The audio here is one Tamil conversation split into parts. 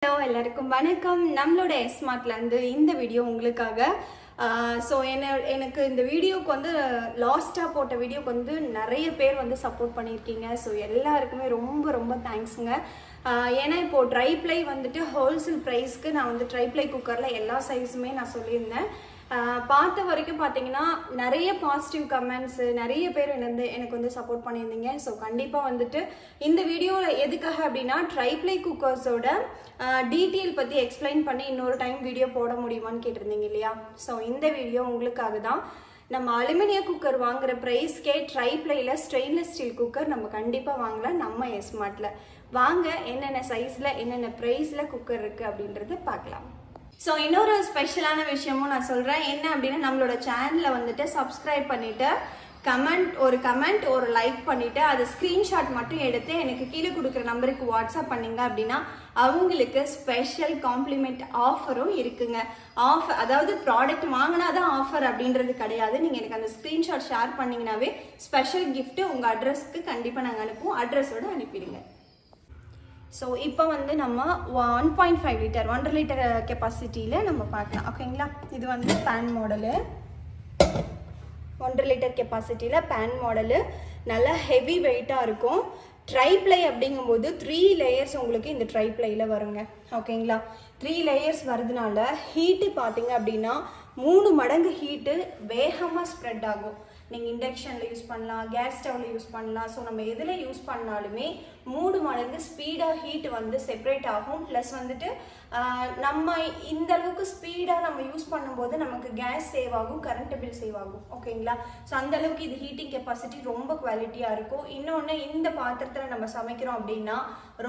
ஹலோ எல்லாருக்கும் வணக்கம். நம்மளோட ஸ்மார்ட்லேருந்து இந்த வீடியோ உங்களுக்காக. ஸோ எனக்கு இந்த வீடியோக்கு வந்து லாஸ்ட்டாக போட்ட வீடியோக்கு வந்து நிறைய பேர் வந்து சப்போர்ட் பண்ணியிருக்கீங்க. ஸோ எல்லாருக்குமே ரொம்ப ரொம்ப தேங்க்ஸுங்க. ஏன்னா இப்போது ட்ரைப்ளை வந்துட்டு ஹோல்சேல் ப்ரைஸ்க்கு நான் வந்து ட்ரைப்ளை குக்கரில் எல்லா சைஸுமே நான் சொல்லியிருந்தேன். பார்த்த வரைக்கும் பார்த்தீங்கன்னா நிறைய பாசிட்டிவ் கமெண்ட்ஸு, நிறைய பேர் எனக்கு வந்து சப்போர்ட் பண்ணியிருந்தீங்க. ஸோ கண்டிப்பாக வந்துட்டு இந்த வீடியோவில் எதுக்காக அப்படின்னா ட்ரைப்ளை குக்கர்ஸோட டீட்டெயில் பற்றி எக்ஸ்பிளைன் பண்ணி இன்னொரு டைம் வீடியோ போட முடியுமான்னு கேட்டிருந்தீங்க இல்லையா? ஸோ இந்த வீடியோ உங்களுக்காக தான். நம்ம அலுமினியம் குக்கர் வாங்குற ப்ரைஸ்க்கே ட்ரைப்ளையில் ஸ்டெயின்லெஸ் ஸ்டீல் குக்கர் நம்ம கண்டிப்பாக வாங்கலாம் நம்ம எஸ்மார்ட்டில். வாங்க என்னென்ன சைஸில் என்னென்ன ப்ரைஸில் குக்கர் இருக்குது அப்படின்றத பார்க்கலாம். ஸோ இன்னொரு ஸ்பெஷலான விஷயமும் நான் சொல்கிறேன். என்ன அப்படின்னா நம்மளோட சேனலை வந்துட்டு சப்ஸ்கிரைப் பண்ணிவிட்டு கமெண்ட் ஒரு லைக் பண்ணிவிட்டு அதை ஸ்க்ரீன்ஷாட் மட்டும் எடுத்து எனக்கு கீழே கொடுக்குற நம்பருக்கு வாட்ஸ்அப் பண்ணிங்க அப்படின்னா அவங்களுக்கு ஸ்பெஷல் காம்ப்ளிமெண்ட் ஆஃபரும் இருக்குங்க. அதாவது ப்ராடக்ட் வாங்கினா தான் ஆஃபர் அப்படின்றது கிடையாது. நீங்கள் எனக்கு அந்த ஸ்க்ரீன்ஷாட் ஷேர் பண்ணிங்கனாவே ஸ்பெஷல் கிஃப்ட்டு உங்கள் அட்ரஸ்க்கு கண்டிப்பாக நாங்கள் அனுப்புவோம். அட்ரஸோடு அனுப்பிடுங்க. ஸோ இப்போ வந்து நம்ம 1.5 லிட்டர் 1.5 லிட்டர் கெப்பாசிட்டியில் நம்ம பார்க்கலாம். ஓகேங்களா? இது வந்து பேன் மாடலு, 1.5 லிட்டர் கெப்பாசிட்டியில் பேன் மாடலு, நல்லா ஹெவி வெயிட்டாக இருக்கும். ட்ரைப்ளை அப்படிங்கும்போது 3 லேயர்ஸ் உங்களுக்கு இந்த ட்ரைப்ளையில் வருங்க. ஓகேங்களா? 3 லேயர்ஸ் வரதுனால ஹீட்டு பார்த்தீங்க அப்படின்னா 3 மடங்கு ஹீட்டு வேகமாக ஸ்ப்ரெட் ஆகும். நீங்கள் இண்டக்ஷனில் யூஸ் பண்ணலாம், கேஸ் ஸ்டவ்வில் யூஸ் பண்ணலாம். ஸோ நம்ம எதில் யூஸ் பண்ணாலுமே 3 மடங்கு ஸ்பீடாக ஹீட் வந்து செப்பரேட் ஆகும். ப்ளஸ் வந்துட்டு நம்ம இந்த அளவுக்கு ஸ்பீடாக நம்ம யூஸ் பண்ணும்போது நமக்கு கேஸ் சேவ் ஆகும், கரண்ட் பில் சேவ் ஆகும். ஓகேங்களா? ஸோ அந்த அளவுக்கு இது ஹீட்டிங் கெப்பாசிட்டி ரொம்ப குவாலிட்டியாக இருக்கும். இன்னொன்று, இந்த பாத்திரத்தில் நம்ம சமைக்கிறோம் அப்படின்னா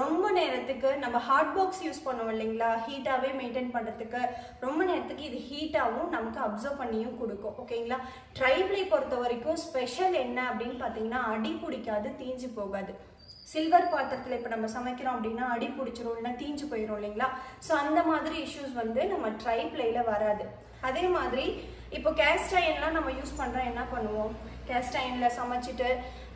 ரொம்ப நேரத்துக்கு நம்ம ஹாட் பாக்ஸ் யூஸ் பண்ணுவோம் இல்லைங்களா, ஹீட்டாகவே மெயின்டைன் பண்ணுறதுக்கு ரொம்ப நேரத்துக்கு இது ஹீட்டாகவும் நமக்கு அப்சர்வ் பண்ணியும் கொடுக்கும். ஓகேங்களா? ட்ரைப்ளை பொறுத்த வரைக்கும் ஸ்பெஷல் என்ன அப்படின்னு பார்த்தீங்கன்னா அடி பிடிக்காது, தீஞ்சு போகாது. சில்வர் பாத்திரத்தில் இப்போ நம்ம சமைக்கிறோம் அப்படின்னா அடி பிடிச்சிரும், இல்லைன்னா தீஞ்சு போயிடும் இல்லைங்களா? ஸோ அந்த மாதிரி இஷ்யூஸ் வந்து நம்ம ட்ரைப்ளையில் வராது. அதே மாதிரி இப்போ கேஸ்ட் அயன்லாம் நம்ம யூஸ் பண்ணுறோம், என்ன பண்ணுவோம், கேஸ்ட் அயனில் சமைச்சிட்டு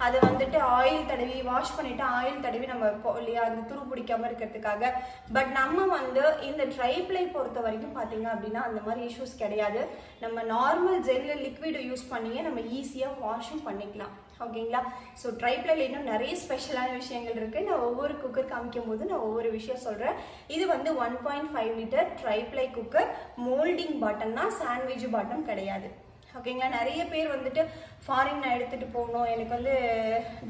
அதை வந்துட்டு ஆயில் தடவி வாஷ் பண்ணிவிட்டு ஆயில் தடவி நம்ம இல்லையா அந்த துரு பிடிக்காமல் இருக்கிறதுக்காக. பட் நம்ம வந்து இந்த ட்ரைப்ளை பொறுத்த வரைக்கும் பார்த்தீங்க அப்படின்னா அந்த மாதிரி இஷ்யூஸ் கிடையாது. நம்ம நார்மல் ஜெல்லில் லிக்விட் யூஸ் பண்ணியே நம்ம ஈஸியாக வாஷும் பண்ணிக்கலாம். ஓகேங்களா? ஸோ ட்ரைப்ளைல இன்னும் நிறைய ஸ்பெஷலான விஷயங்கள் இருக்குது. நான் ஒவ்வொரு குக்கர் காமிக்கும் போது நான் ஒவ்வொரு விஷயம் சொல்கிறேன். இது வந்து 1.5 litre tri-ply cooker, moulding bottom தான், சாண்ட்விச் பாட்டம் கிடையாது. ஓகேங்களா? நிறைய பேர் வந்துட்டு ஃபாரின் நான் எடுத்துகிட்டு போகணும், எனக்கு வந்து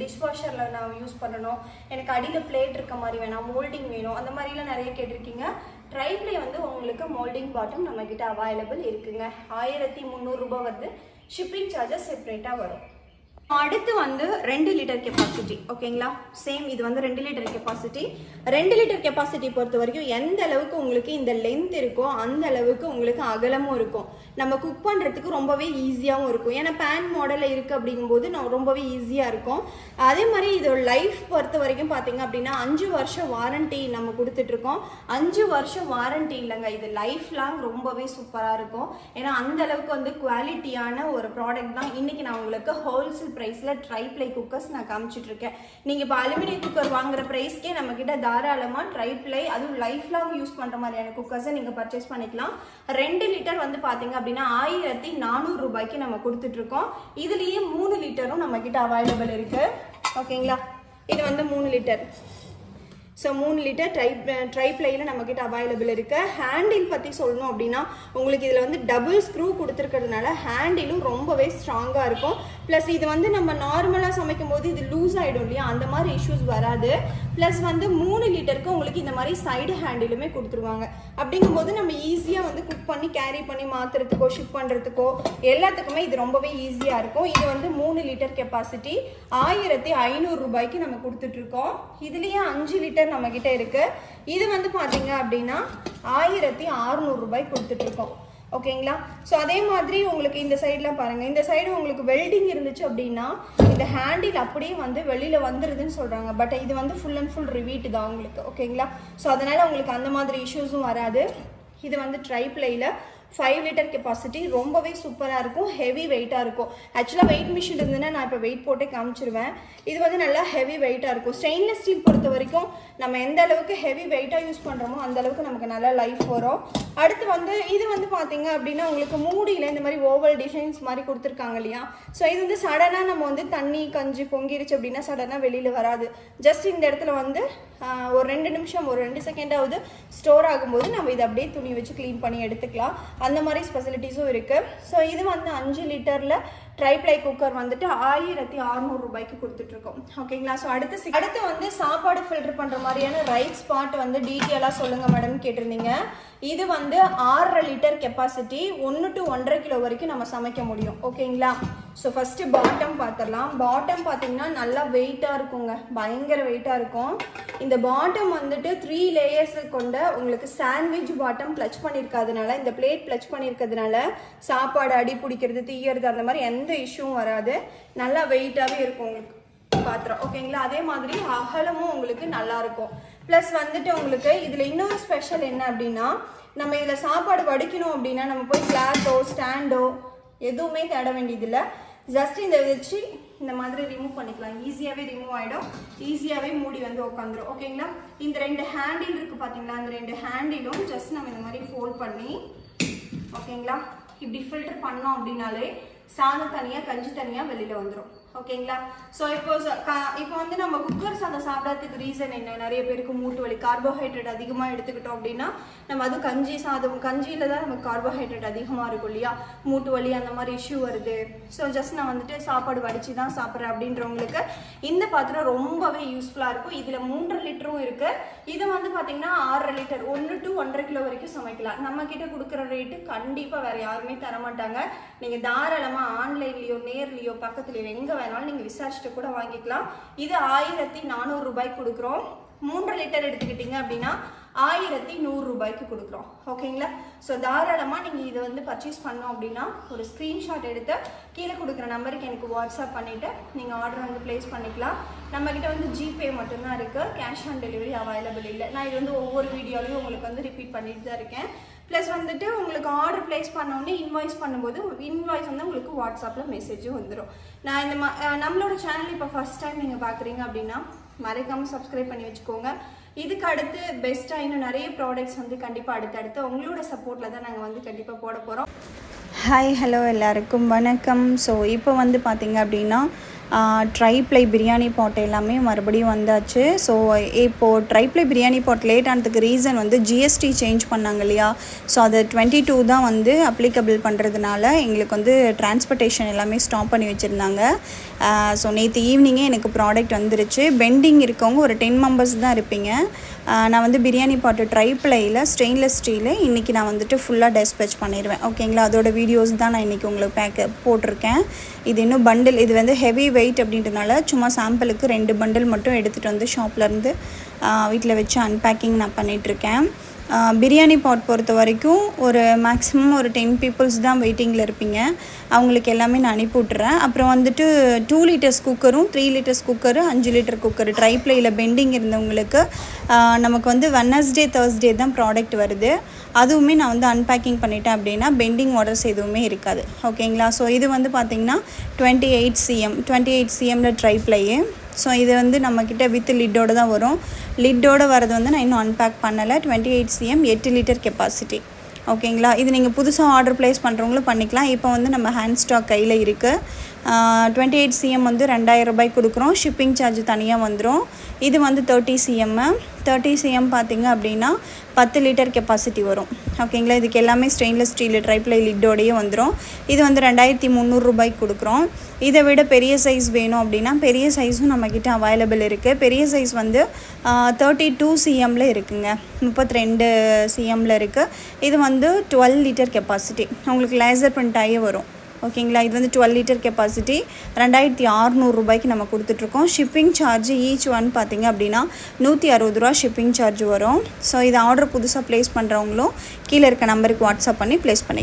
டிஷ்வாஷரில் நான் யூஸ் பண்ணணும், எனக்கு அடியில் பிளேட் இருக்க மாதிரி வேணாம், மோல்டிங் வேணும், அந்த மாதிரிலாம் நிறைய கேட்டிருக்கீங்க. ட்ரைப்ளை வந்து உங்களுக்கு மோல்டிங் பாட்டம் நம்மக்கிட்ட அவைலபிள் இருக்குங்க. 1300 ரூபாய் வருது. ஷிப்பிங் சார்ஜஸ் செப்பரேட்டாக வரும். அடுத்து வந்து 2 லிட்டர் கெப்பாசிட்டி. ஓகேங்களா? சேம் இது வந்து 2 லிட்டர் கெப்பாசிட்டி. 2 லிட்டர் கெப்பாசிட்டி பொறுத்த வரைக்கும் எந்த அளவுக்கு உங்களுக்கு இந்த லென்த் இருக்கோ அந்த அளவுக்கு உங்களுக்கு அகலமும் இருக்கும். நம்ம குக் பண்ணுறதுக்கு ரொம்பவே ஈஸியாகவும் இருக்கும். ஏன்னா பேன் மாடலில் இருக்குது அப்படிங்கும்போது ரொம்பவே ஈஸியாக இருக்கும். அதே மாதிரி இதோட லைஃப் பொறுத்த வரைக்கும் பார்த்தீங்க அப்படின்னா 5 வருஷம் வாரண்ட்டி நம்ம கொடுத்துட்ருக்கோம். 5 வருஷம் வாரண்ட்டி இல்லைங்க, இது லைஃப் லாங் ரொம்பவே சூப்பராக இருக்கும். ஏன்னா அந்த அளவுக்கு வந்து குவாலிட்டியான ஒரு ப்ராடக்ட் தான். இன்றைக்கி நான் உங்களுக்கு ஹோல்சேல் ப்ரைஸில் ட்ரைப்ளை குக்கர்ஸ் நான் காமிச்சிட்டு இருக்கேன். நீங்கள் இப்போ அலுமினியம் குக்கர் வாங்குற ப்ரைஸ்க்கே நம்மக்கிட்ட தாராளமாக ட்ரைப்ளை, அதுவும் லைஃப் லாங் யூஸ் பண்ணுற மாதிரியான குக்கர்ஸை நீங்கள் பர்ச்சேஸ் பண்ணிக்கலாம். 2 லிட்டர் வந்து பார்த்தீங்க அப்படின்னா 1400 ரூபாய்க்கு நம்ம கொடுத்துட்ருக்கோம். இதுலேயே 3 லிட்டரும் நம்மக்கிட்ட அவைலபிள் இருக்குது. ஓகேங்களா? இது வந்து 3 லிட்டர். ஸோ 3 லிட்டர் ட்ரைப்ளையில் நம்மக்கிட்ட அவைலபிள் இருக்குது. ஹேண்டில் பற்றி சொல்லணும் அப்படின்னா உங்களுக்கு இதில் வந்து டபுள் ஸ்க்ரூ கொடுத்துருக்கிறதுனால ஹேண்டிலும் ரொம்பவே ஸ்ட்ராங்காக இருக்கும். ப்ளஸ் இது வந்து நம்ம நார்மலாக சமைக்கும் போது இது லூஸ் ஆகிடும் இல்லையா, அந்த மாதிரி இஷ்யூஸ் வராது. ப்ளஸ் வந்து 3 லிட்டருக்கு உங்களுக்கு இந்த மாதிரி சைடு ஹேண்டிலுமே கொடுத்துருவாங்க. அப்படிங்கும்போது நம்ம ஈஸியாக வந்து குக் பண்ணி கேரி பண்ணி மாற்றுறதுக்கோ ஷிப் பண்ணுறதுக்கோ எல்லாத்துக்குமே இது ரொம்பவே ஈஸியாக இருக்கும். இது வந்து 3 லிட்டர் கெப்பாசிட்டி 1500 ரூபாய்க்கு நம்ம கொடுத்துட்ருக்கோம். இதுலேயே 5 லிட்டர் நம்மக்கிட்ட இருக்குது. இது வந்து பார்த்தீங்க அப்படின்னா 1600 ரூபாய்க்கு கொடுத்துட்ருக்கோம். ஓகேங்களா? ஸோ அதே மாதிரி உங்களுக்கு இந்த சைட்லாம் பாருங்கள், இந்த சைடு உங்களுக்கு வெல்டிங் இருந்துச்சு அப்படின்னா இந்த ஹேண்டில் அப்படியே வந்து வெளியில் வந்துடுதுன்னு சொல்கிறாங்க. பட் இது வந்து ஃபுல் அண்ட் ஃபுல் ரிவீட் தான் உங்களுக்கு. ஓகேங்களா? ஸோ அதனால் உங்களுக்கு அந்த மாதிரி இஷ்யூஸும் வராது. இது வந்து ட்ரைப்ளையில் 5 லிட்டர் கெப்பாசிட்டி, ரொம்பவே சூப்பராக இருக்கும், ஹெவி வெயிட்டாக இருக்கும். ஆக்சுவலாக வெயிட் மிஷின் இருந்ததுன்னா நான் இப்போ வெயிட் போட்டே காமிச்சிருவேன். இது வந்து நல்லா ஹெவி வெயிட்டாக இருக்கும். ஸ்டெயின்லெஸ் ஸ்டீல் பொறுத்த வரைக்கும் நம்ம எந்த அளவுக்கு ஹெவி வெயிட்டாக யூஸ் பண்ணுறோமோ அந்த அளவுக்கு நமக்கு நல்லா லைஃப் வரும். அடுத்து வந்து இது வந்து பார்த்தீங்க அப்படின்னா உங்களுக்கு மூடியில் இந்த மாதிரி ஓவல் டிசைன்ஸ் மாதிரி கொடுத்துருக்காங்க இல்லையா. ஸோ இது வந்து சடனாக நம்ம வந்து தண்ணி கஞ்சி பொங்கிருச்சு அப்படின்னா சடனாக வெளியில் வராது. ஜஸ்ட் இந்த இடத்துல வந்து ஒரு 2 நிமிஷம், ஒரு 2 செகண்டாவது ஸ்டோர் ஆகும்போது நம்ம இதை அப்படியே துணி வச்சு க்ளீன் பண்ணி எடுத்துக்கலாம். அந்த மாதிரி ஸ்பெசிலிட்டிஸும் இருக்குது. ஸோ இது வந்து 5 லிட்டரில் ட்ரைப்ளை குக்கர் வந்துட்டு 1600 ரூபாய்க்கு கொடுத்துட்ருக்கோம். ஓகேங்களா. ஸோ அடுத்து வந்து சாப்பாடு ஃபில்டர் பண்ணுற மாதிரியான ரைட் ஸ்பாட் வந்து டீட்டெயிலாக சொல்லுங்கள் மேடம் கேட்டிருந்தீங்க. இது வந்து 6.5 லிட்டர் கெப்பாசிட்டி, 1 to 1.5 கிலோ வரைக்கும் நம்ம சமைக்க முடியும். ஓகேங்களா. ஸோ ஃபஸ்ட்டு பாட்டம் பார்த்துடலாம். பாட்டம் பார்த்தீங்கன்னா நல்லா வெயிட்டாக இருக்குங்க, பயங்கர வெயிட்டாக இருக்கும். இந்த பாட்டம் வந்துட்டு 3 லேயர்ஸ் கொண்ட உங்களுக்கு சாண்ட்விச் பாட்டம் ப்ளச் பண்ணியிருக்கிறதுனால, இந்த பிளேட் ப்ளச் பண்ணியிருக்கிறதுனால சாப்பாடு அடி பிடிக்கிறது, தீயறது அந்த மாதிரி எந்த இஷ்யூவும் வராது. நல்லா வெயிட்டாகவே இருக்கும் உங்களுக்கு பாத்திரம். ஓகேங்களா. அதே மாதிரி அகலமும் உங்களுக்கு நல்லா இருக்கும். ப்ளஸ் வந்துட்டு உங்களுக்கு இதில் இன்னொரு ஸ்பெஷல் என்ன அப்படின்னா, நம்ம இதில் சாப்பாடு வடிக்கணும் அப்படின்னா நம்ம போய் கிளாத்தோ ஸ்டாண்டோ எதுவுமே தேட வேண்டியதில்லை. ஜஸ்ட் இந்த வச்சு இந்த மாதிரி ரிமூவ் பண்ணிக்கலாம். ஈஸியாகவே ரிமூவ் ஆகிடும், ஈஸியாகவே மூடி வந்து உட்காந்துரும். ஓகேங்களா. இந்த 2 ஹேண்டில் இருக்குது பார்த்தீங்களா, அந்த 2 ஹேண்டிலும் ஜஸ்ட் நம்ம இந்த மாதிரி ஃபோல்ட் பண்ணி, ஓகேங்களா, இப்படி ஃபில்டர் பண்ணோம் அப்படின்னாலே சாதம் தனியாக கஞ்சி தனியாக வெளியில் வந்துடும். ஓகேங்களா. ஸோ இப்போ வந்து நம்ம குக்கர் சாதம் சாப்பிட்றதுக்கு ரீசன் என்ன, நிறைய பேருக்கு மூட்டு வலி, கார்போஹைட்ரேட் அதிகமாக எடுத்துக்கிட்டோம் அப்படின்னா நம்ம அது கஞ்சி சாதம், கஞ்சியில் தான் நமக்கு கார்போஹைட்ரேட் அதிகமாக இருக்கும் இல்லையா, மூட்டு வலி அந்த மாதிரி இஷ்யூ வருது. ஸோ ஜஸ்ட் நான் வந்துட்டு சாப்பாடு வடித்து தான் சாப்பிட்றேன் அப்படின்றவங்களுக்கு இந்த பாத்திரம் ரொம்பவே யூஸ்ஃபுல்லாக இருக்கும். இதில் 3 லிட்டரும் இருக்குது. இது வந்து பார்த்தீங்கன்னா 6.5 லிட்டர், 1 to 1.5 கிலோ வரைக்கும் சமைக்கலாம். நம்ம கிட்ட கொடுக்குற ரேட்டு கண்டிப்பாக வேறு யாருமே தரமாட்டாங்க. நீங்கள் தாராளமாக ஆன்லைன்லேயோ நேர்லேயோ பக்கத்துலேயோ எங்கே வேணாலும் நீங்கள் விசாரிச்சுட்டு கூட வாங்கிக்கலாம். இது 1400 ரூபாய்க்கு கொடுக்குறோம். 3 லிட்டர் எடுத்துக்கிட்டீங்க அப்படின்னா 1100 ரூபாய்க்கு கொடுக்குறோம். ஓகேங்களா. ஸோ தாராளமாக நீங்கள் இதை வந்து பர்ச்சேஸ் பண்ணோம் அப்படின்னா ஒரு ஸ்க்ரீன்ஷாட் எடுத்து கீழே கொடுக்குற நம்பருக்கு எனக்கு வாட்ஸ்அப் பண்ணிவிட்டு நீங்கள் ஆர்டர் வந்து ப்ளேஸ் பண்ணிக்கலாம். நம்மக்கிட்ட வந்து ஜிபே மட்டும்தான் இருக்குது, கேஷ் ஆன் டெலிவரி அவைலபிள் இல்லை. நான் இது வந்து ஒவ்வொரு வீடியோலையும் உங்களுக்கு வந்து ரிப்பீட் பண்ணிட்டு தான் இருக்கேன். ப்ளஸ் வந்துட்டு உங்களுக்கு ஆர்டர் ப்ளேஸ் பண்ணோடனே இன்வாய்ஸ் பண்ணும்போது இன்வாய்ஸ் வந்து உங்களுக்கு வாட்ஸ்அப்பில் மெசேஜும் வந்துடும். நான் இந்த நம்மளோட சேனல் இப்போ ஃபஸ்ட் டைம் நீங்கள் பார்க்குறீங்க அப்படின்னா மறக்காமல் சப்ஸ்கிரைப் பண்ணி வச்சுக்கோங்க. இதுக்கு அடுத்து பெஸ்ட்டாக இன்னும் நிறைய ப்ராடக்ட்ஸ் வந்து கண்டிப்பாக அடுத்தடுத்து உங்களோட சப்போர்ட்டில் தான் நாங்கள் வந்து கண்டிப்பாக போட போகிறோம். ஹாய் ஹலோ எல்லாருக்கும் வணக்கம். ஸோ இப்போ வந்து பார்த்திங்க அப்படின்னா ட்ரைப்ளை பிரியாணி பாட் எல்லாமே மறுபடியும் வந்தாச்சு. ஸோ இப்போது ட்ரைப்ளை பிரியாணி பாட் லேட் ஆனதுக்கு ரீசன் வந்து ஜிஎஸ்டி சேஞ்ச் பண்ணாங்க இல்லையா. ஸோ அது 22 தான் வந்து அப்ளிகபிள் பண்ணுறதுனால எங்களுக்கு வந்து டிரான்ஸ்போர்ட்டேஷன் எல்லாமே ஸ்டாப் பண்ணி வச்சுருந்தாங்க. ஸோ நேற்று ஈவினிங்கே எனக்கு ப்ராடக்ட் வந்துருச்சு. பெண்டிங் இருக்கவங்க ஒரு 10 மெம்பர்ஸ் தான் இருப்பீங்க. நான் வந்து பிரியாணி பாட்டு ட்ரைப்ளையில் ஸ்டெயின்லெஸ் ஸ்டீலு இன்றைக்கி நான் வந்துட்டு ஃபுல்லாக டெஸ்பேச் பண்ணிடுவேன். ஓகேங்களா. அதோட வீடியோஸ் தான் நான் இன்றைக்கி உங்களுக்கு போட்டிருக்கேன். இது இன்னும் பண்டில், இது வந்து ஹெவி வெயிட் அப்படின்றனால சும்மா சாம்பிளுக்கு 2 பண்டில் மட்டும் எடுத்துகிட்டு வந்து ஷாப்லேருந்து வீட்டில் வச்சு அன்பேக்கிங் நான் பண்ணிகிட்ருக்கேன். பிரியாணி பாட் பொறுத்த வரைக்கும் ஒரு மேக்ஸிமம் ஒரு 10 பீப்புள்ஸ் தான் வெயிட்டிங்கில் இருப்பீங்க. அவங்களுக்கு எல்லாமே நான் அனுப்பி விட்டுறேன். அப்புறம் வந்துட்டு 2 லிட்டர்ஸ் குக்கரும் 3 லிட்டர்ஸ் குக்கரு 5 லிட்டர் குக்கரு ட்ரைப்ளையில் பெண்டிங் இருந்தவங்களுக்கு நமக்கு வந்து Wednesday Thursday தான் ப்ராடக்ட் வருது. அதுவுமே நான் வந்து அன்பேக்கிங் பண்ணிட்டேன் அப்படின்னா பெண்டிங் ஆர்டர்ஸ் எதுவுமே இருக்காது. ஓகேங்களா. ஸோ இது வந்து பார்த்திங்கன்னா 28 cmல ட்ரைப்ளையே. ஸோ இது வந்து நம்மக்கிட்ட வித் லிட்டோடு தான் வரும். லிட்டோடு வரது வந்து நான் இன்னும் அன்பேக் பண்ணலை. 28 cm 8 லிட்டர் கெப்பாசிட்டி. ஓகேங்களா. இது நீங்கள் புதுசாக ஆர்டர் ப்ளேஸ் பண்ணுறவங்களும் பண்ணிக்கலாம். இப்போ வந்து நம்ம ஹேண்ட் ஸ்டாக் கையில் இருக்குது. 28 cm வந்து 2000 ரூபாய்க்கு கொடுக்குறோம். ஷிப்பிங் சார்ஜ் தனியாக வந்துடும். இது வந்து 30 cm பார்த்திங்க அப்படின்னா 10 லிட்டர் கெப்பாசிட்டி வரும். ஓகேங்களா. இதுக்கு எல்லாமே ஸ்டெயின்லெஸ் ஸ்டீல் ட்ரைப்ளை லிட்டோடையே வந்துடும். இது வந்து 2300 ரூபாய்க்கு கொடுக்குறோம். இதை விட பெரிய சைஸ் வேணும் அப்படின்னா பெரிய சைஸும் நம்மக்கிட்ட அவைலபிள் இருக்குது. பெரிய சைஸ் வந்து 32 cmல இருக்குங்க, 32 cmல இருக்குது. இது வந்து 12 லிட்டர் கெப்பாசிட்டி, உங்களுக்கு லேசர் பிரிண்ட் ஆகியே வரும். ஓகேங்களா. இது வந்து 12 லிட்டர் கெப்பாசிட்டி 2600 ரூபாய்க்கு நம்ம கொடுத்துட்ருக்கோம். ஷிப்பிங் சார்ஜ் ஈச் ஒன் பார்த்திங்க அப்படின்னா 160 ரூபா ஷிப்பிங் சார்ஜ் வரும். ஸோ இதை ஆர்டர் புதுசாக ப்ளேஸ் பண்ணுறவங்களும் கீழே இருக்க நம்பருக்கு வாட்ஸ்அப் பண்ணி ப்ளேஸ் பண்ணிக்கலாம்.